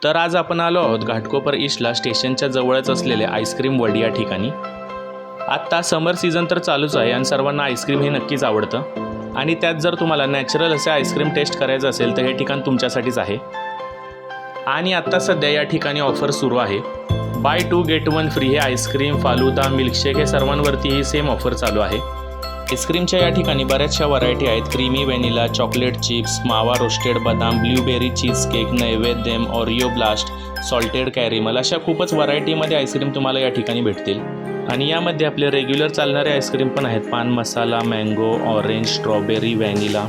तर आज आपण आलो आहोत घाटकोपर ईस्टला स्टेशनच्या जवळच असलेले आईस्क्रीम वर्ल्ड या ठिकाणी। आत्ता समर सीझन तर चालूच आहे आणि सर्वांना आईस्क्रीम हे नक्कीच आवडतं आणि त्यात जर तुम्हाला नॅचरल असे आईस्क्रीम टेस्ट करायचं असेल तर हे ठिकाण तुमच्यासाठीच आहे। आणि आत्ता सध्या या ठिकाणी ऑफर सुरू आहे, बाय 2 गेट 1 फ्री। हे आईस्क्रीम, फालुदा, मिल्कशेक हे सर्वांवरती ही सेम ऑफर चालू आहे। आईस्क्रीमच्या या ठिकाणी बऱ्याचशा व्हरायटी आहेत, क्रीमी व्हॅनिला, चॉकलेट चिप्स, मावा रोस्टेड बदाम, blueberry cheese cake, naivedyam, Oreo blast, salted caramel अशा खूपच व्हरायटीमध्ये आईस्क्रीम तुम्हाला या ठिकाणी भेटतील। आणि यामध्ये आपले रेग्युलर चालणारे आईस्क्रीम पण आहेत, पान मसाला, मँगो, ऑरेंज, स्ट्रॉबेरी, व्हॅनिला।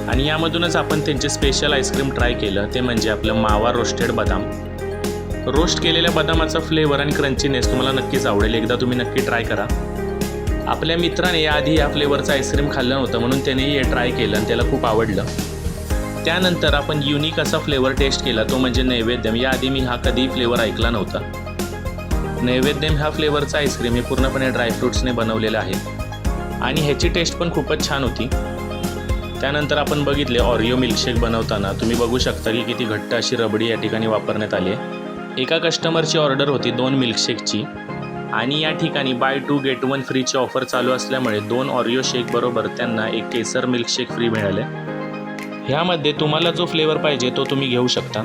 आणि यामधूनच आपण त्यांचे स्पेशल आईस्क्रीम ट्राय केलं, ते म्हणजे आपलं मावा रोस्टेड बदाम। रोस्ट केलेल्या बदामाचा फ्लेवर आणि क्रंचीनेस तुम्हाला नक्कीच आवडेल, एकदा तुम्ही नक्की ट्राय करा। आपल्या मित्राने याआधी या फ्लेवरचं आईस्क्रीम खाल्लं नव्हतं म्हणून त्यानेही हे ट्राय केलं आणि त्याला खूप आवडलं। त्यानंतर आपण युनिक असा फ्लेवर टेस्ट केला, तो म्हणजे नैवेद्यम। याआधी मी हा कधीही फ्लेवर ऐकला नव्हता। नैवेद्यम ह्या फ्लेवरचं आईस्क्रीम हे पूर्णपणे ड्रायफ्रूट्सने बनवलेलं आहे आणि ह्याची टेस्ट पण खूपच छान होती। त्यानंतर आपण बघितले ओरिओ मिल्कशेक बनवताना, तुम्ही बघू शकता की किती घट्ट अशी रबडी या ठिकाणी वापरण्यात आली आहे। एका कस्टमरची ऑर्डर होती 2 मिल्कशेकची आणि या ठिकाणी बाय 2 गेट 1 फ्रीची ऑफर चालू असल्यामुळे 2 ओरिओ शेक बरोबर त्यांना एक केसर मिल्कशेक फ्री मिळाले। ह्यामध्ये तुम्हाला जो फ्लेवर पाहिजे तो तुम्ही घेऊ शकता।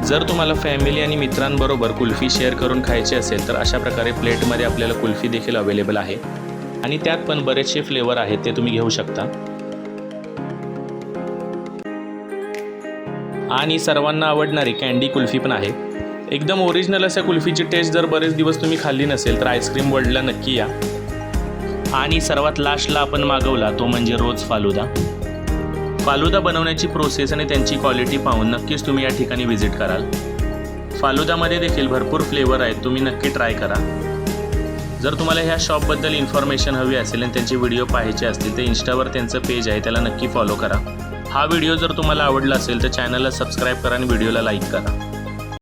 जर तुम्हाला फॅमिली आणि मित्रांबरोबर कुल्फी शेअर करून खायची असेल तर अशा प्रकारे प्लेटमध्ये आपल्याला कुल्फी देखील अवेलेबल आहे आणि त्यात पण बरेचसे फ्लेवर आहेत, ते तुम्ही घेऊ शकता। आणि सर्वांना आवडणारी कँडी कुल्फी पण आहे, एकदम ओरिजिनल अशा कुल्फीची टेस्ट जर बरेच दिवस तुम्ही खाल्ली नसेल तर आईस्क्रीम वर्ल्डला नक्की या। आणि सर्वात लास्टला आपण मागवला तो म्हणजे रोज फालुदा। फालुदा बनवण्याची प्रोसेस आणि त्यांची क्वालिटी पाहून नक्कीच तुम्ही या ठिकाणी व्हिजिट कराल। फालुदामध्ये देखील भरपूर फ्लेवर आहेत, तुम्ही नक्की ट्राय करा। जर तुम्हाला ह्या शॉपबद्दल इन्फॉर्मेशन हवी असेल आणि त्यांचे व्हिडिओ पाहायचे असतील तर इन्स्टावर त्यांचं पेज आहे, त्याला नक्की फॉलो करा। हा व्हिडिओ जर तुम्हाला आवडला असेल तर चॅनलला सबस्क्राईब करा आणि व्हिडिओला लाईक करा।